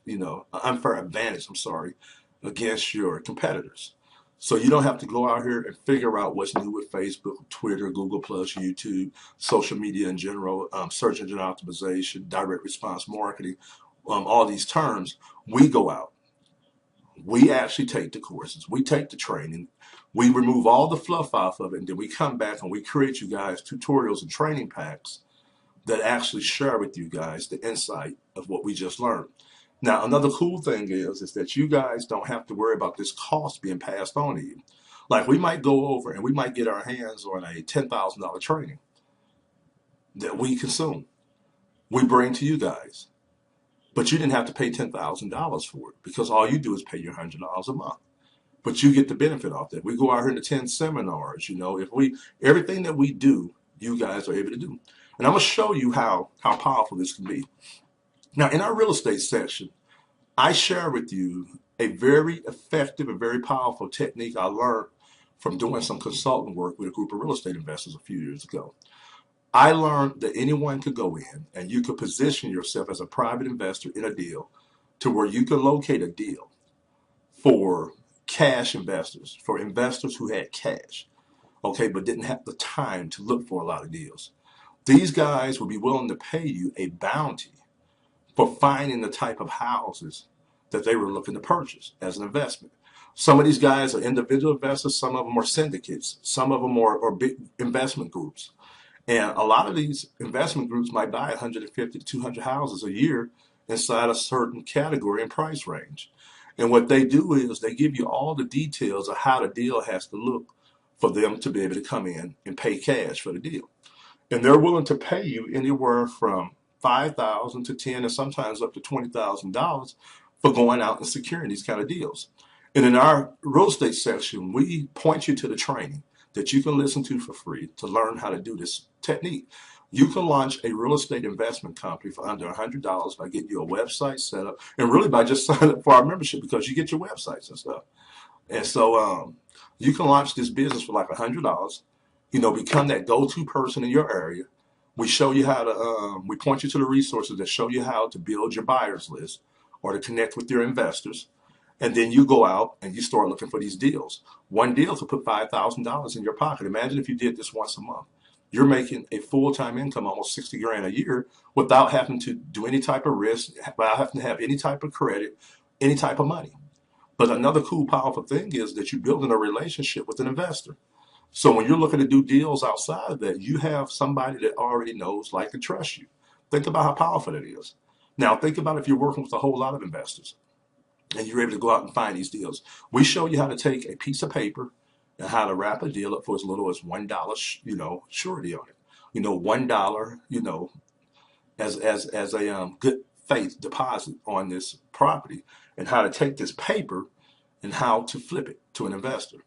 against your competitors. So you don't have to go out here and figure out what's new with Facebook, Twitter, Google Plus, YouTube, social media in general, search engine optimization, direct response marketing, all these terms. We go out. We actually take the courses. We take the training. We remove all the fluff off of it, and then we come back and we create you guys tutorials and training packs that actually share with you guys the insight of what we just learned. Now, another cool thing is that you guys don't have to worry about this cost being passed on to you. Like we might go over and we might get our hands on a $10,000 training that we consume. We bring to you guys. But you didn't have to pay $10,000 for it because all you do is pay your $100 a month. But you get the benefit off that. We go out here to 10 seminars, everything that we do, you guys are able to do. And I'm going to show you how powerful this can be. Now, in our real estate section, I share with you a very effective and very powerful technique I learned from doing some consulting work with a group of real estate investors a few years ago. I learned that anyone could go in and you could position yourself as a private investor in a deal to where you could locate a deal for cash investors, for investors who had cash, but didn't have the time to look for a lot of deals. These guys would be willing to pay you a bounty for finding the type of houses that they were looking to purchase as an investment. Some of these guys are individual investors, some of them are syndicates, some of them are big investment groups. And a lot of these investment groups might buy 150 to 200 houses a year inside a certain category and price range. And what they do is they give you all the details of how the deal has to look for them to be able to come in and pay cash for the deal. And they're willing to pay you anywhere from $5,000 to $10,000 and sometimes up to $20,000 for going out and securing these kind of deals. And in our real estate section, we point you to the training that you can listen to for free to learn how to do this technique. You can launch a real estate investment company for under $100 by getting you a website set up and really by just signing up for our membership because you get your websites and stuff. And so you can launch this business for like $100, become that go-to person in your area. We show you how to, we point you to the resources that show you how to build your buyer's list or to connect with your investors. And then you go out and you start looking for these deals. One deal to put $5,000 in your pocket. Imagine if you did this once a month. You're making a full-time income, almost 60 grand a year, without having to do any type of risk, without having to have any type of credit, any type of money. But another cool, powerful thing is that you're building a relationship with an investor. So when you're looking to do deals outside of that, you have somebody that already knows, like, and trusts you. Think about how powerful it is. Now, think about if you're working with a whole lot of investors and you're able to go out and find these deals. We show you how to take a piece of paper and how to wrap a deal up for as little as $1, surety on it. $1, as a good faith deposit on this property, and how to take this paper and how to flip it to an investor.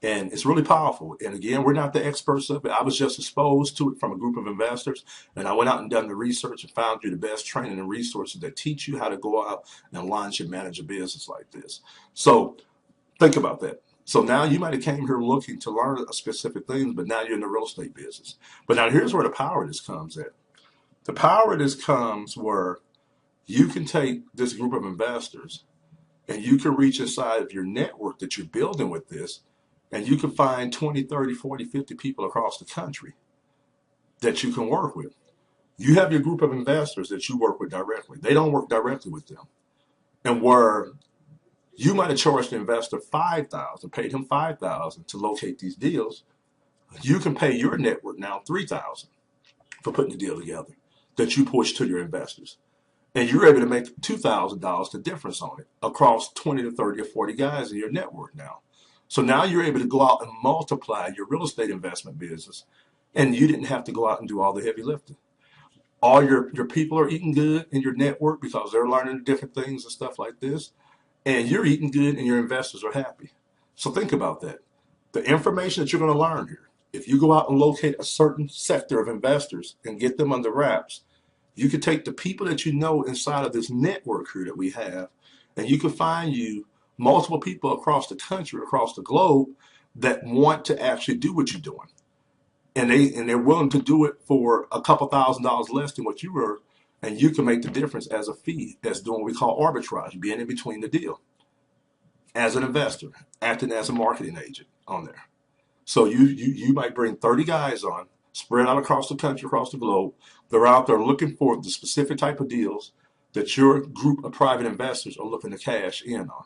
And it's really powerful. And again, we're not the experts of it. I was just exposed to it from a group of investors. And I went out and done the research and found you the best training and resources that teach you how to go out and launch and manage a business like this. So think about that. So now you might have came here looking to learn a specific thing, but now you're in the real estate business. But now here's where the power of this comes at. The power of this comes where you can take this group of investors and you can reach inside of your network that you're building with this, and you can find 20, 30, 40, 50 people across the country that you can work with. You have your group of investors that you work with directly. They don't work directly with them. And where you might have charged the investor 5,000, paid him 5,000 to locate these deals, you can pay your network now 3,000 for putting the deal together that you push to your investors. And you're able to make $2,000 the difference on it across 20 to 30 or 40 guys in your network now. So now you're able to go out and multiply your real estate investment business, and you didn't have to go out and do all the heavy lifting. All your people are eating good in your network because they're learning different things and stuff like this, and you're eating good and your investors are happy. So think about that. The information that you're going to learn here, if you go out and locate a certain sector of investors and get them under wraps, you could take the people that you know inside of this network here that we have, and you can find you multiple people across the country, across the globe, that want to actually do what you're doing. And they're willing to do it for a couple $1,000s less than what you were, and you can make the difference as a fee. That's doing what we call arbitrage, being in between the deal. As an investor, acting as a marketing agent on there. So you might bring 30 guys on, spread out across the country, across the globe. They're out there looking for the specific type of deals that your group of private investors are looking to cash in on.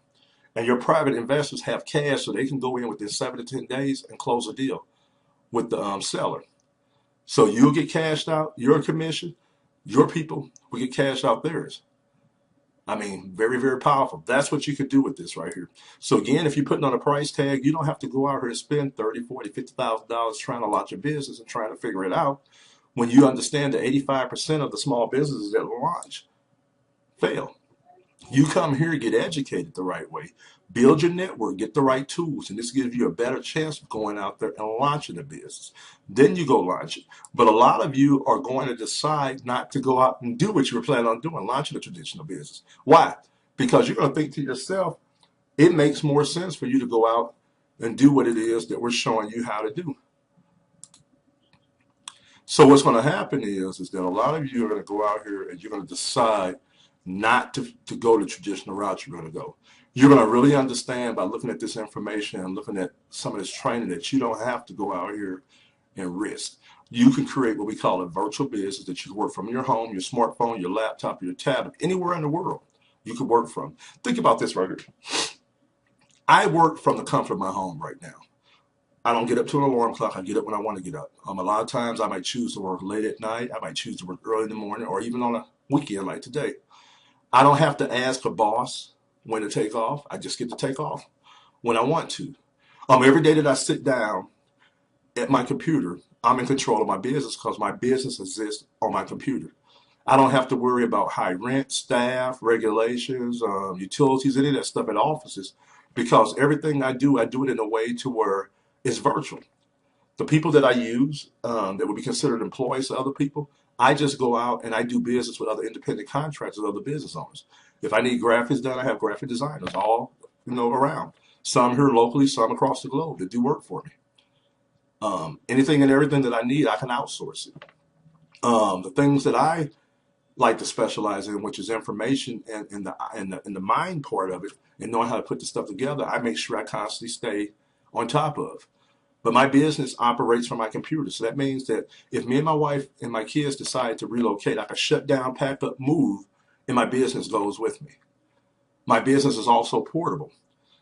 And your private investors have cash so they can go in within 7 to 10 days and close a deal with the seller. So you'll get cashed out, your commission, your people will get cashed out theirs. I mean, very, very powerful. That's what you could do with this right here. So again, if you're putting on a price tag, you don't have to go out here and spend 30, 40, $50,000 trying to launch your business and trying to figure it out when you understand that 85% of the small businesses that launch fail. You come here, get educated the right way, build your network, get the right tools, and this gives you a better chance of going out there and launching the business. Then you go launch it. But a lot of you are going to decide not to go out and do what you were planning on doing, launching a traditional business. Why? Because you're going to think to yourself, it makes more sense for you to go out and do what it is that we're showing you how to do. So what's going to happen is that a lot of you are going to go out here and you're going to decide not to go the traditional route you're going to go. You're going to really understand by looking at this information and looking at some of this training that you don't have to go out here and risk. You can create what we call a virtual business that you can work from your home, your smartphone, your laptop, your tablet, anywhere in the world you can work from. Think about this right here. I work from the comfort of my home right now. I don't get up to an alarm clock. I get up when I want to get up. A lot of times I might choose to work late at night. I might choose to work early in the morning or even on a weekend like today. I don't have to ask a boss when to take off. I just get to take off when I want to. Every day that I sit down at my computer, I'm in control of my business because my business exists on my computer. I don't have to worry about high rent, staff, regulations, utilities, any of that stuff at offices because everything I do it in a way to where it's virtual. The people that I use that would be considered employees to other people, I just go out and I do business with other independent contractors, other business owners. If I need graphics done, I have graphic designers all around. Some here locally, some across the globe that do work for me. Anything and everything that I need, I can outsource it. The things that I like to specialize in, which is information and the mind part of it, and knowing how to put the stuff together, I make sure I constantly stay on top of. But my business operates from my computer. So that means that if me and my wife and my kids decide to relocate, I can shut down, pack up, move, and my business goes with me. My business is also portable.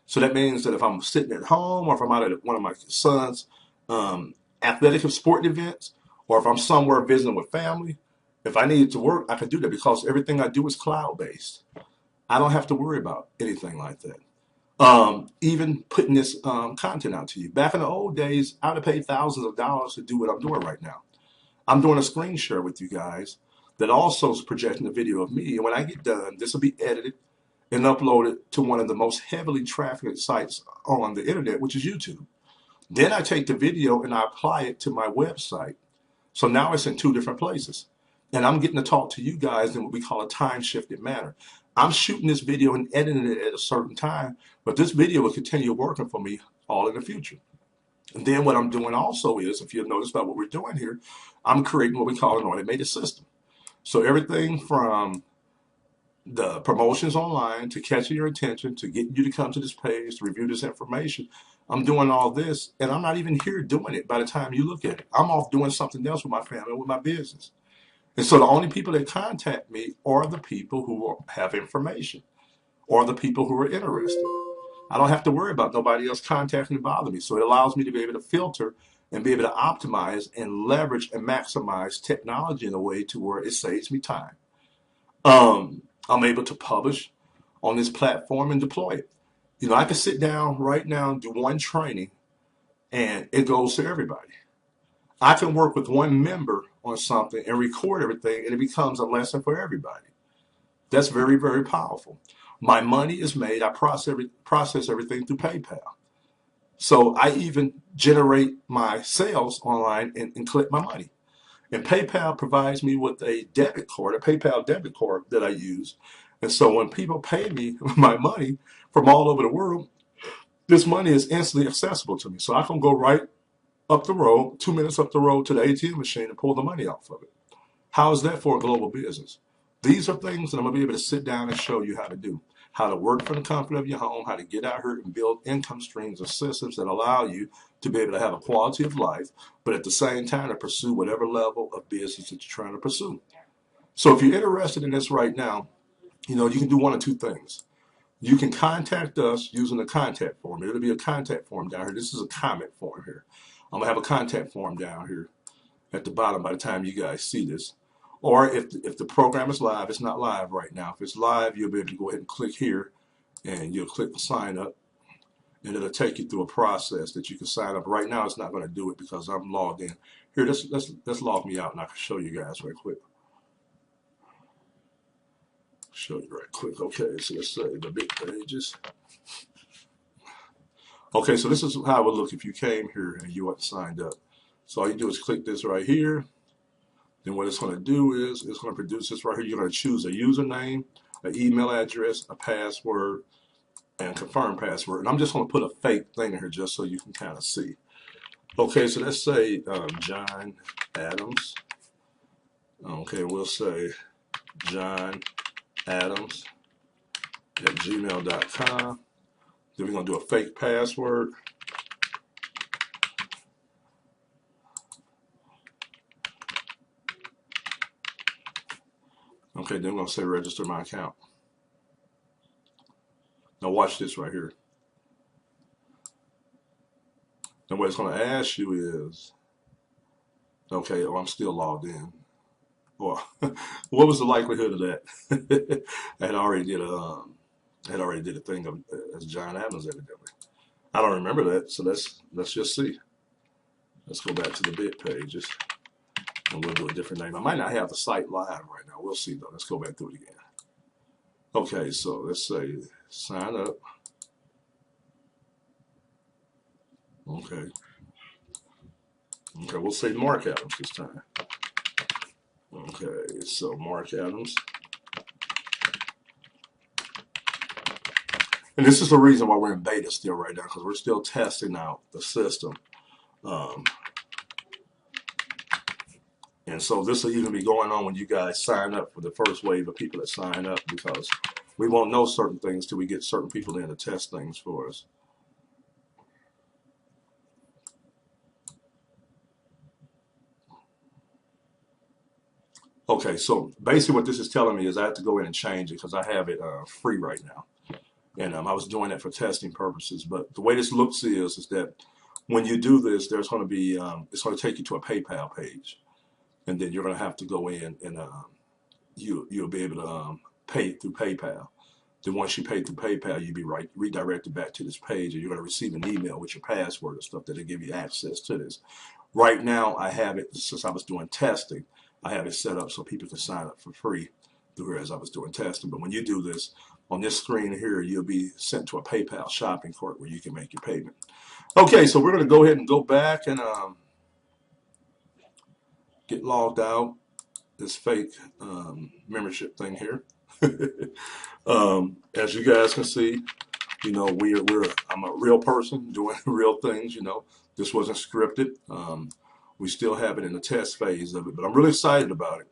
So that means that if I'm sitting at home or if I'm out at one of my son's athletic and sporting events, or if I'm somewhere visiting with family, if I needed to work, I could do that because everything I do is cloud-based. I don't have to worry about anything like that. Even putting this content out to you. Back in the old days, I would have paid thousands of dollars to do what I'm doing right now. I'm doing a screen share with you guys that also is projecting a video of me. And when I get done, this will be edited and uploaded to one of the most heavily trafficked sites on the internet, which is YouTube. Then I take the video and I apply it to my website. So now it's in two different places. And I'm getting to talk to you guys in what we call a time-shifted manner. I'm shooting this video and editing it at a certain time, but this video will continue working for me all in the future. And then what I'm doing also is, if you've noticed about what we're doing here, I'm creating what we call an automated system. So everything from the promotions online to catching your attention, to getting you to come to this page, to review this information, I'm doing all this, and I'm not even here doing it by the time you look at it. I'm off doing something else with my family, with my business. And so the only people that contact me are the people who have information or the people who are interested. I don't have to worry about nobody else contacting to bother me. So it allows me to be able to filter and be able to optimize and leverage and maximize technology in a way to where it saves me time. I'm able to publish on this platform and deploy it. You know, I can sit down right now and do one training and it goes to everybody. I can work with one member on something and record everything and it becomes a lesson for everybody. That's very, very powerful. My money is made, I process everything through PayPal. So I even generate my sales online and collect my money. And PayPal provides me with a debit card, a PayPal debit card that I use. And so when people pay me my money from all over the world, this money is instantly accessible to me. So I can go right up the road, 2 minutes up the road to the ATM machine and pull the money off of it. How is that for a global business? These are things that I'm going to be able to sit down and show you how to do. How to work from the comfort of your home, how to get out here and build income streams of systems that allow you to be able to have a quality of life, but at the same time to pursue whatever level of business that you're trying to pursue. So if you're interested in this right now, you know, you can do one of two things. You can contact us using the contact form. It'll be a contact form down here. This is a comment form here. I'm going to have a contact form down here at the bottom by the time you guys see this. Or if the program is live, it's not live right now. If it's live, you'll be able to go ahead and click here and you'll click the sign up and it'll take you through a process that you can sign up. Right now, it's not going to do it because I'm logged in. Here, let's log me out and I can show you guys right quick. Show you right quick. Okay, so let's say the big pages. Okay, so this is how it would look if you came here and you weren't signed up. So all you do is click this right here. Then what it's going to do is it's going to produce this right here. You're going to choose a username, an email address, a password, and confirm password. And I'm just going to put a fake thing in here just so you can kind of see. Okay, so let's say John Adams. Okay, we'll say John Adams at gmail.com. Then we're going to do a fake password. Okay, then we're going to say register my account. Now watch this right here. And what it's going to ask you is, okay, oh, I'm still logged in. Well, what was the likelihood of that? I had already did a thing of, as John Adams evidently. I don't remember that, so let's just see. Let's go back to the bit pages, and we'll do a different name. I might not have the site live right now. We'll see though. Let's go back through it again. Okay, so let's say sign up. Okay. Okay, we'll say Mark Adams this time. Okay, so Mark Adams. And this is the reason why we're in beta still right now, because we're still testing out the system. And so this will even be going on when you guys sign up for the first wave of people that sign up, because we won't know certain things till we get certain people in to test things for us. Okay, so basically what this is telling me is I have to go in and change it because I have it free right now. And I was doing that for testing purposes. But the way this looks is that when you do this, there's going to be, it's going to take you to a PayPal page. And then you're going to have to go in and you'll be able to pay through PayPal. Then once you pay through PayPal, you'll be redirected back to this page and you're going to receive an email with your password and stuff that'll give you access to this. Right now, I have it, since I was doing testing, I have it set up so people can sign up for free through here as I was doing testing. But when you do this, on this screen here, you'll be sent to a PayPal shopping cart where you can make your payment. Okay, so we're going to go ahead and go back and get logged out. This fake membership thing here. As you guys can see, you know, I'm a real person doing real things. You know, this wasn't scripted. We still have it in the test phase of it, but I'm really excited about it.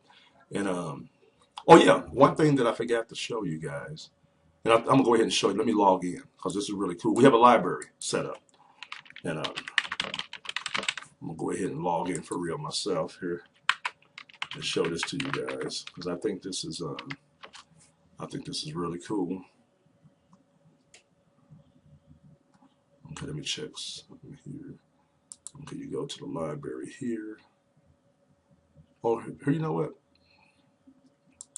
And oh yeah, one thing that I forgot to show you guys, and I'm gonna go ahead and show you. Let me log in because this is really cool. We have a library set up, and I'm gonna go ahead and log in for real myself here. and show this to you guys because I think this is really cool. Okay, let me check something here. Okay, you go to the library here. Oh, here, you know what?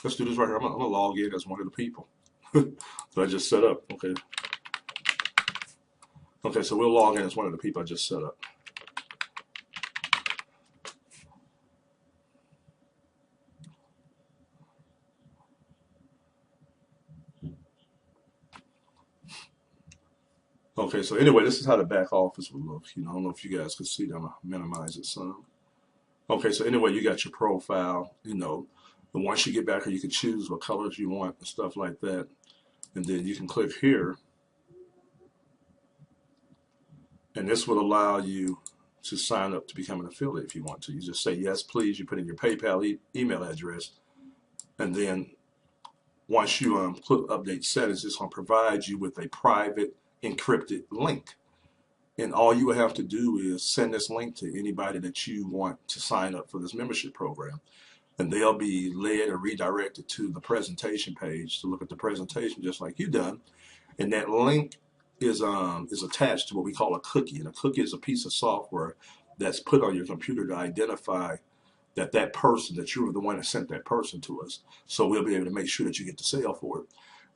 Let's do this right here. I'm gonna log in as one of the people that I just set up. Okay. Okay, so we'll log in as one of the people I just set up. Okay, so anyway, this is how the back office would look. I don't know if you guys can see that. I'm gonna minimize it some. Okay, so anyway, you got your profile, and once you get back here, you can choose what colors you want and stuff like that. And then you can click here, and this will allow you to sign up to become an affiliate if you want to. You just say, yes, please. You put in your PayPal email address, and then once you click update settings, it's going to provide you with a private encrypted link. And all you will have to do is send this link to anybody that you want to sign up for this membership program. And they'll be led or redirected to the presentation page to look at the presentation just like you've done. And that link is attached to what we call a cookie. And a cookie is a piece of software that's put on your computer to identify that person, that you were the one that sent that person to us. So we'll be able to make sure that you get the sale for it.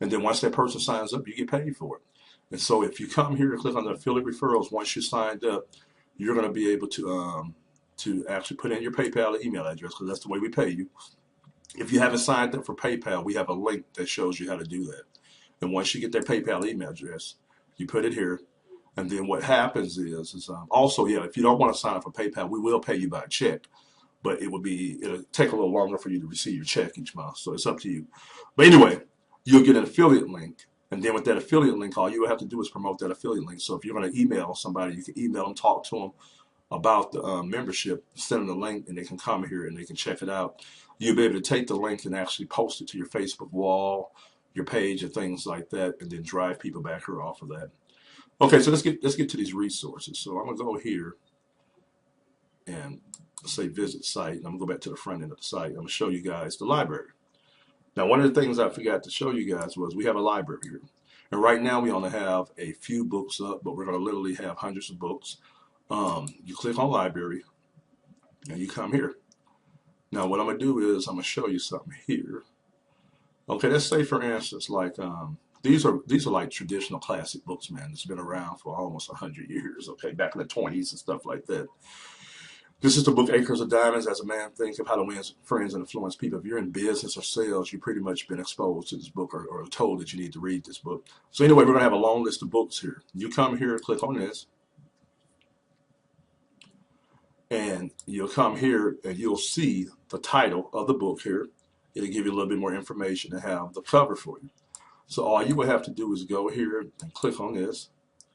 And then once that person signs up, you get paid for it. And so if you come here and click on the affiliate referrals, once you're signed up, you're going to be able to actually put in your PayPal email address because that's the way we pay you. If you haven't signed up for PayPal, we have a link that shows you how to do that. And once you get that PayPal email address, you put it here. And then what happens is also, if you don't want to sign up for PayPal, we will pay you by check. But it'll take a little longer for you to receive your check each month. So it's up to you. But anyway, you'll get an affiliate link. And then with that affiliate link, all you have to do is promote that affiliate link. So if you're going to email somebody, you can email them, talk to them about the membership, send them the link, and they can come here and they can check it out. You'll be able to take the link and actually post it to your Facebook wall, your page, and things like that, and then drive people back here off of that. Okay, so let's get to these resources. So I'm gonna go here and say visit site. And I'm gonna go back to the front end of the site. I'm gonna show you guys the library. Now, one of the things I forgot to show you guys was we have a library here. And right now we only have a few books up, but we're going to literally have hundreds of books. You click on library and you come here. Now, what I'm going to do is I'm going to show you something here. Okay, let's say, for instance, like these are like traditional classic books, man. It's been around for almost 100 years, okay, back in the 20s and stuff like that. This is the book Acres of Diamonds. As a Man Think of How to Win Friends and Influence People. If you're in business or sales, you've pretty much been exposed to this book or told that you need to read this book. So anyway, we're going to have a long list of books here. You come here, click on this, and you'll come here and you'll see the title of the book here. It'll give you a little bit more information and have the cover for you. So all you would have to do is go here and click on this,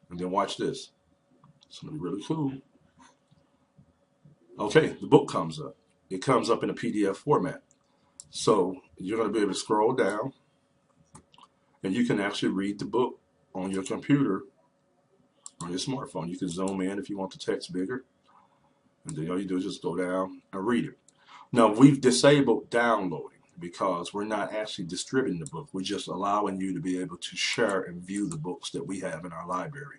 and then watch this. It's going to be really cool. Okay, the book comes up. It comes up in a PDF format. So you're going to be able to scroll down, and you can actually read the book on your computer, on your smartphone. You can zoom in if you want the text bigger, and then all you do is just go down and read it. Now, we've disabled downloading because we're not actually distributing the book. We're just allowing you to be able to share and view the books that we have in our library.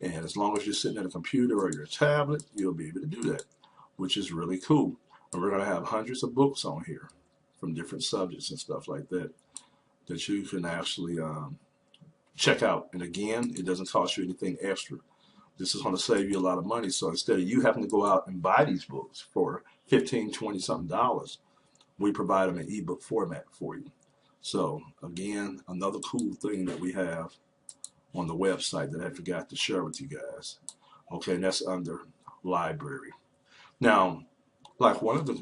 And as long as you're sitting at a computer or your tablet, you'll be able to do that, which is really cool. And we're going to have hundreds of books on here from different subjects and stuff like that that you can actually check out. And again, it doesn't cost you anything extra. This is going to save you a lot of money. So instead of you having to go out and buy these books for $15, $20 something, we provide them in ebook format for you. So again, another cool thing that we have on the website that I forgot to share with you guys. Okay, and that's under library. Now, like one of the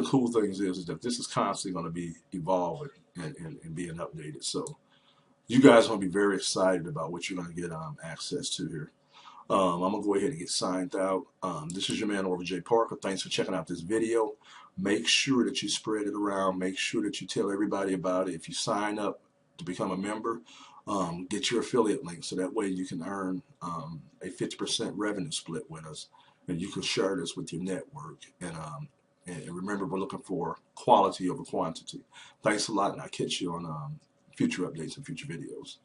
cool things is that this is constantly going to be evolving and being updated. So you guys are going to be very excited about what you're going to get access to here. I'm going to go ahead and get signed out. This is your man over Jay Parker. Thanks for checking out this video. Make sure that you spread it around. Make sure that you tell everybody about it. If you sign up to become a member, get your affiliate link so that way you can earn a 50% revenue split with us. and you can share this with your network. And remember, we're looking for quality over quantity. Thanks a lot, and I'll catch you on future updates and future videos.